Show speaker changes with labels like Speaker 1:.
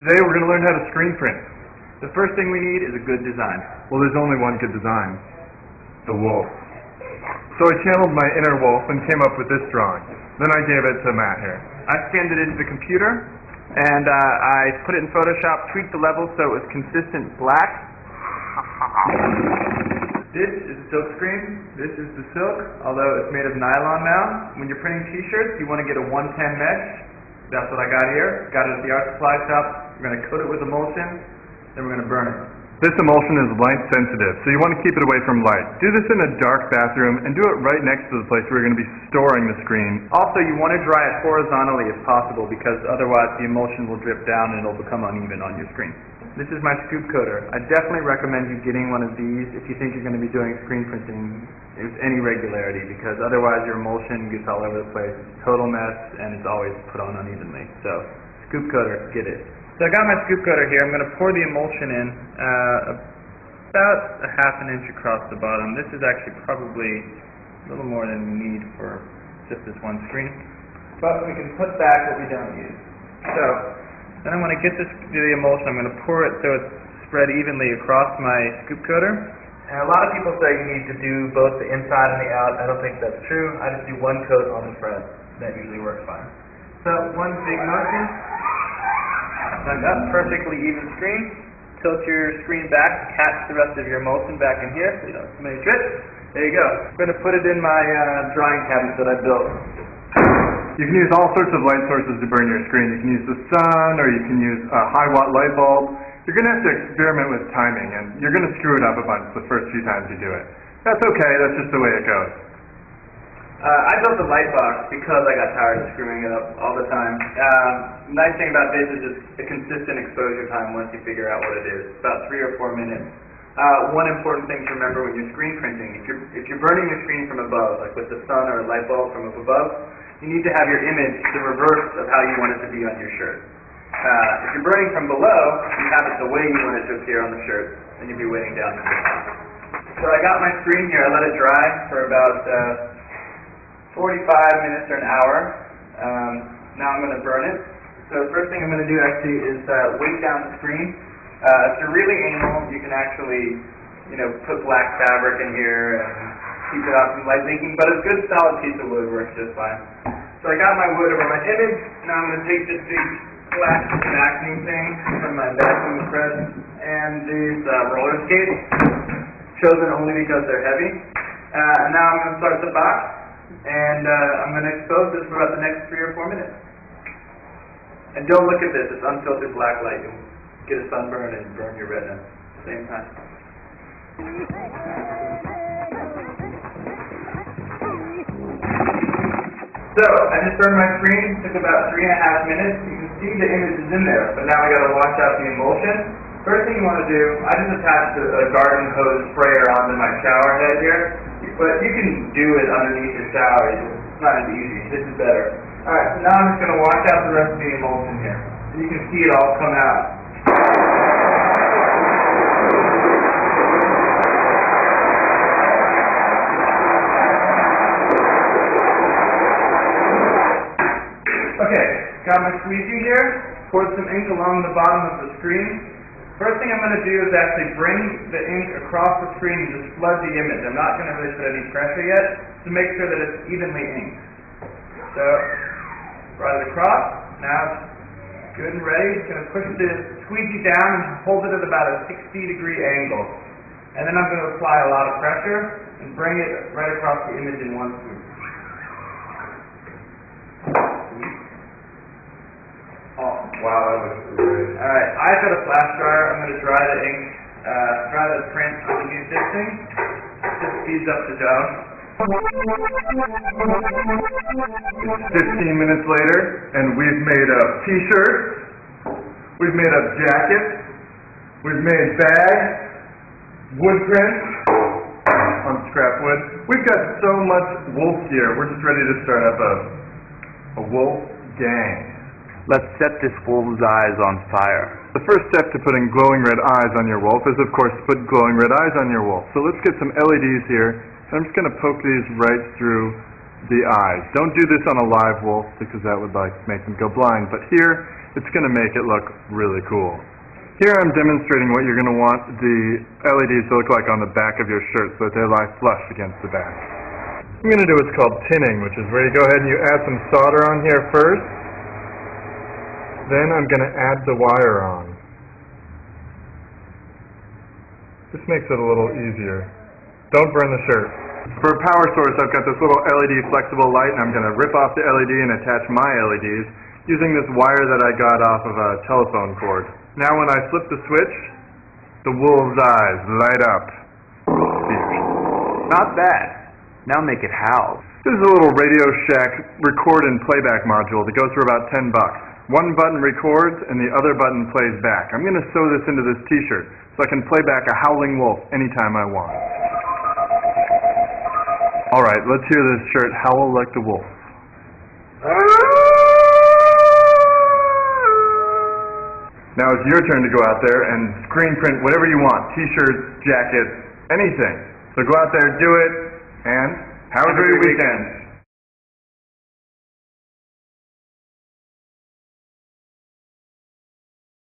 Speaker 1: Today we're going to learn how to screen print. The first thing we need is a good design.
Speaker 2: Well, there's only one good design. The wolf. So I channeled my inner wolf and came up with this drawing. Then I gave it to Matt here.
Speaker 1: I scanned it into the computer, and I put it in Photoshop, tweaked the level so it was consistent black. This is a silk screen. This is the silk, although it's made of nylon now. When you're printing t-shirts, you want to get a 110 mesh. That's what I got here. Got it at the art supply shop. We're going to coat it with emulsion, then we're going to burn it.
Speaker 2: This emulsion is light sensitive, so you want to keep it away from light. Do this in a dark bathroom and do it right next to the place where you're going to be storing the screen.
Speaker 1: Also, you want to dry it horizontally if possible, because otherwise the emulsion will drip down and it'll become uneven on your screen. This is my scoop coater. I definitely recommend you getting one of these if you think you're going to be doing screen printing with any regularity, because otherwise your emulsion gets all over the place. It's a total mess and it's always put on unevenly. So, scoop coater, get it. So I got my scoop coater here. I'm going to pour the emulsion in about a half an inch across the bottom. This is actually probably a little more than we need for just this one screen, but we can put back what we don't use. So then I'm going to get the emulsion. I'm going to pour it so it's spread evenly across my scoop coater. And a lot of people say you need to do both the inside and the out. I don't think that's true. I just do one coat on the front. That usually works fine. So one big motion. I've got perfectly even screen. Tilt your screen back, catch the rest of your emulsion back in here so you don't have too many drips. There you go. I'm going to put it in my drying cabinet that I built.
Speaker 2: You can use all sorts of light sources to burn your screen. You can use the sun, or you can use a high-watt light bulb. You're going to have to experiment with timing, and you're going to screw it up a bunch the first few times you do it. That's okay. That's just the way it goes.
Speaker 1: I built the light box because I got tired of screwing it up all the time. Nice thing about this is it's a consistent exposure time once you figure out what it is. About 3 or 4 minutes. One important thing to remember when you're screen printing, if you're burning your screen from above, like with the sun or a light bulb from up above, you need to have your image the reverse of how you want it to be on your shirt. If you're burning from below, you have it the way you want it to appear on the shirt, and you'll be weighing down to the top. So I got my screen here. I let it dry for about 45 minutes or an hour. Now I'm going to burn it. So the first thing I'm going to do actually is weight down the screen. If you're really anal, you can actually, put black fabric in here and keep it out from light leaking, but a good solid piece of wood works just fine. So I got my wood over my image. Now I'm going to take this big black vacuum thing from my vacuum press and these roller skates, chosen only because they're heavy. And now I'm going to start the box. And I'm going to expose this for about the next 3 or 4 minutes. And don't look at this, it's unfiltered black light. You'll get a sunburn and burn your retina at the same time. So, I just burned my screen, took about 3.5 minutes. You can see the image is in there, but now I got to wash out the emulsion. First thing you want to do, I just attached a garden hose sprayer onto my shower head here. But you can do it underneath your shower. It's not as easy. This is better. Alright, so now I'm just going to wash out the rest of the emulsion here. And you can see it all come out. Okay, got my squeegee here. Poured some ink along the bottom of the screen. First thing I'm going to do is actually bring the ink across the screen and just flood the image. I'm not going to really put any pressure yet to make sure that it's evenly inked. So, brought it across. Now it's good and ready. Just going to push the squeegee down and hold it at about a 60-degree angle. And then I'm going to apply a lot of pressure and bring it right across the image in one swoop.
Speaker 2: Wow, that looks great.
Speaker 1: Alright, I've got a flash dryer. I'm going to dry the ink, dry the print underneath this thing. Just speeds up the job.
Speaker 2: It's 15 minutes later, and we've made a t-shirt, we've made a jacket, we've made bags, wood prints on scrap wood. We've got so much wolf gear, we're just ready to start up a wolf gang.
Speaker 1: Let's set this wolf's eyes on fire.
Speaker 2: The first step to putting glowing red eyes on your wolf is, of course, to put glowing red eyes on your wolf. So let's get some LEDs here. I'm just going to poke these right through the eyes. Don't do this on a live wolf because that would make them go blind, but here it's going to make it look really cool. Here I'm demonstrating what you're going to want the LEDs to look like on the back of your shirt so that they lie flush against the back. I'm going to do what's called tinning, which is where you go ahead and you add some solder on here first. Then I'm going to add the wire on. This makes it a little easier. Don't burn the shirt. For a power source, I've got this little LED flexible light, and I'm going to rip off the LED and attach my LEDs using this wire that I got off of a telephone cord. Now when I flip the switch, the wolf's eyes light up.
Speaker 3: Not bad. Now make it howl.
Speaker 2: This is a little Radio Shack record and playback module that goes for about $10. One button records and the other button plays back. I'm going to sew this into this t-shirt so I can play back a howling wolf anytime I want. Alright, let's hear this shirt howl like the wolf. Now it's your turn to go out there and screen print whatever you want. T-shirts, jackets, anything. So go out there, do it, and have a great weekend.